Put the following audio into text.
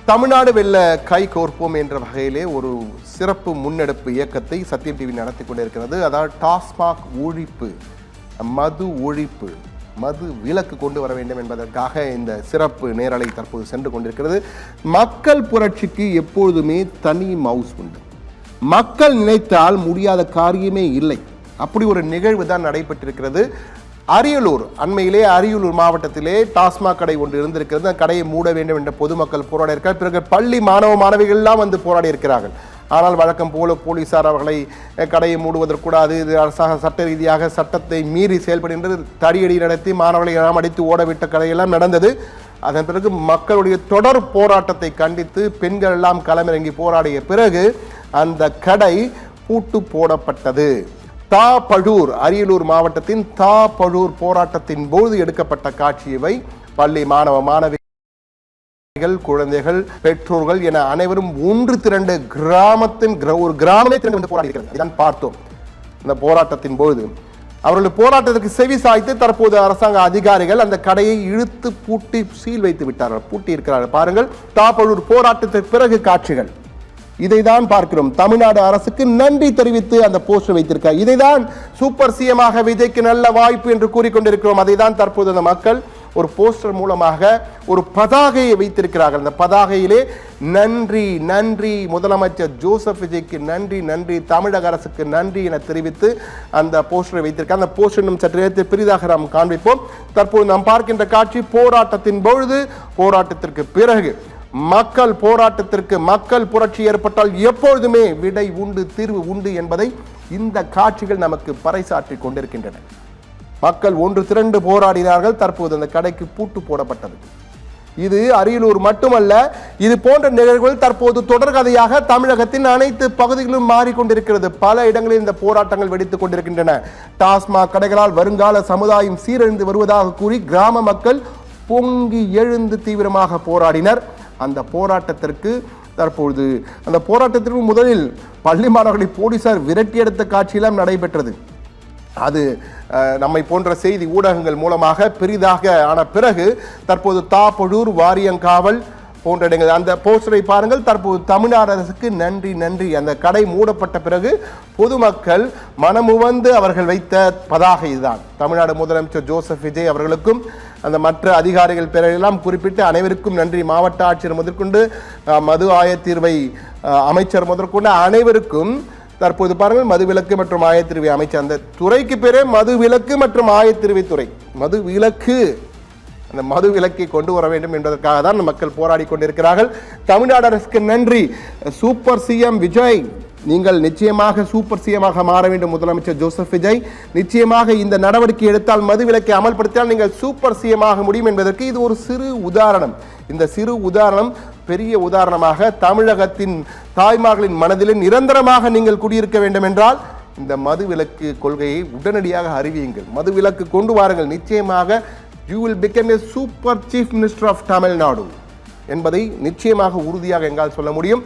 தமிழ்நாடு வெல்ல கை கோர்ப்போம் என்ற வகையிலே ஒரு சிறப்பு முன்னெடுப்பு இயக்கத்தை சத்தியம் டிவி நடத்தி கொண்டிருக்கிறது. அதாவது டாஸ்மாக் ஒழிப்பு, மது ஒழிப்பு, மது விலக்கு கொண்டு வர வேண்டும் என்பதற்காக இந்த சிறப்பு நேரலை தற்போது சென்று கொண்டிருக்கிறது. மக்கள் புரட்சிக்கு எப்பொழுதுமே தனி மவுஸ் உண்டு. மக்கள் நினைத்தால் முடியாத காரியமே இல்லை. அப்படி ஒரு நிகழ்வு தான் நடைபெற்றிருக்கிறது. அரியலூர், அண்மையிலே அரியலூர் மாவட்டத்திலே டாஸ்மாக் கடை ஒன்று இருந்திருக்கிறது. அந்த கடையை மூட வேண்டும் என்ற பொதுமக்கள் போராடி இருக்கிறார். பிறகு பள்ளி மாணவிகள் எல்லாம் வந்து போராடி இருக்கிறார்கள். ஆனால் வழக்கம் போல போலீசார் அவர்களை கடையை மூடுவதற்கூடாது, இது அரசாங்க சட்ட ரீதியாக சட்டத்தை மீறி செயல்படுகின்றது, தடியடி நடத்தி மாணவர்களை எல்லாம் அடித்து ஓடவிட்ட கடையெல்லாம் நடந்தது. அதன் பிறகு மக்களுடைய தொடர் போராட்டத்தை கண்டித்து பெண்கள் எல்லாம் களமிறங்கி போராடிய பிறகு அந்த கடை பூட்டு போடப்பட்டது. தாபழூர், அரியலூர் மாவட்டத்தின் தாபழூர் போராட்டத்தின் போது எடுக்கப்பட்ட காட்சியவை. பள்ளி மாணவிகள், குழந்தைகள், பெற்றோர்கள் என அனைவரும் ஒன்று திரண்டு ஒரு கிராமமே திரண்டு வந்து போராடி இருக்கிறது. இதான் பார்த்தோம் இந்த போராட்டத்தின் போது. அவர்கள் போராட்டத்திற்கு செவி சாய்த்து தற்போது அரசாங்க அதிகாரிகள் அந்த கடையை இழுத்து பூட்டி சீல் வைத்து விட்டார்கள், பூட்டி இருக்கிறார்கள். பாருங்கள், தாபழூர் போராட்டத்திற்கு பிறகு காட்சிகள். இதைதான் பார்க்கிறோம். தமிழ்நாடு அரசுக்கு நன்றி தெரிவித்து அந்த போஸ்டர் வைத்திருக்கார். இதைதான் சூப்பர் சிஎமாக விஜய்க்கு நல்ல வாய்ப்பு என்று கூறிக்கொண்டிருக்கிறோம். அதை தான் தற்போது அந்த மக்கள் ஒரு போஸ்டர் மூலமாக ஒரு பதாகையை வைத்திருக்கிறார்கள். அந்த பதாகையிலே நன்றி நன்றி முதலமைச்சர் ஜோசப் விஜய்க்கு நன்றி, நன்றி தமிழக அரசுக்கு நன்றி என தெரிவித்து அந்த போஸ்டரை வைத்திருக்காங்க. அந்த போஸ்டர் இன்னும் சற்று நேரத்தில் பெரிதாக நாம் காண்பிப்போம். தற்போது நாம் பார்க்கின்ற காட்சி போராட்டத்தின் பொழுது, போராட்டத்திற்கு பிறகு. மக்கள் போராட்டத்திற்கு, மக்கள் புரட்சி ஏற்பட்டால் எப்பொழுதுமே விடை உண்டு, தீர்வு உண்டு என்பதை இந்த காட்சிகள் நமக்கு பறைசாற்றி கொண்டிருக்கின்றன. மக்கள் ஒன்று திரண்டு போராடினார்கள். தற்போது அந்த கடைக்கு பூட்டு போடப்பட்டது. இது அரியலூர் மட்டுமல்ல, இது போன்ற நிகழ்வுகள் தற்போது தொடர்கதையாக தமிழகத்தின் அனைத்து பகுதிகளிலும் மாறிக்கொண்டிருக்கிறது. பல இடங்களில் இந்த போராட்டங்கள் வெடித்துக் கொண்டிருக்கின்றன. டாஸ்மாக் கடைகளால் வருங்கால சமுதாயம் சீரழிந்து வருவதாக கூறி கிராம மக்கள் பொங்கி எழுந்து தீவிரமாக போராடினர். அந்த போராட்டத்திற்கு தற்பொழுது அந்த போராட்டத்திற்கு முதலில் பள்ளி மாணவர்களை போலீசார் விரட்டி எடுத்த காட்சியெல்லாம் நடைபெற்றது. அது நம்மை போன்ற செய்தி ஊடகங்கள் மூலமாக பெரிதாக ஆன பிறகு தற்போது தாபழூர், வாரியங்காவல் போன்ற இடங்கள் அந்த போஸ்டரை பாருங்கள். தற்போது தமிழ்நாடு அரசுக்கு நன்றி நன்றி. அந்த கடை மூடப்பட்ட பிறகு பொதுமக்கள் மனமுவந்து அவர்கள் வைத்த பதாகை இதுதான். தமிழ்நாடு முதலமைச்சர் ஜோசப் விஜய் அவர்களுக்கும் அந்த மற்ற அதிகாரிகள் பெயரெல்லாம் குறிப்பிட்டு அனைவருக்கும் நன்றி. மாவட்ட ஆட்சியர் முதற்கொண்டு, மது ஆயத்தீர்வை அமைச்சர் முதற்கொண்டு அனைவருக்கும். தற்போது பாருங்கள், மதுவிலக்கு மற்றும் ஆயத்தீர்வை அமைச்சர், அந்த துறைக்கு பேரே மதுவிலக்கு மற்றும் ஆயத்தீர்வை துறை. மதுவிலக்கு, அந்த மது விலக்கை கொண்டு வர வேண்டும் என்பதற்காக தான் மக்கள் போராடி கொண்டிருக்கிறார்கள். தமிழ்நாடு அரசுக்கு நன்றி. சூப்பர் சிஎம் விஜய், நீங்கள் நிச்சயமாக சூப்பர் சிஎமாக மாற வேண்டும். முதலமைச்சர் ஜோசப் விஜய் நிச்சயமாக இந்த நடவடிக்கை எடுத்தால், மது விலக்கை அமல்படுத்தினால் நீங்கள் சூப்பர் சிஎமாக முடியும் என்பதற்கு இது ஒரு சிறு உதாரணம். இந்த சிறு உதாரணம் பெரிய உதாரணமாக தமிழகத்தின் தாய்மார்களின் மனதில் நிரந்தரமாக நீங்கள் குடியிருக்க வேண்டும் என்றால் இந்த மது விலக்கு கொள்கையை உடனடியாக அறிவியுங்கள். மது விலக்கு கொண்டு வாருங்கள். நிச்சயமாக you will become a super chief minister of Tamil Nadu என்பதை நிச்சயமாக உறுதியாக எங்கால் சொல்ல முடியும்.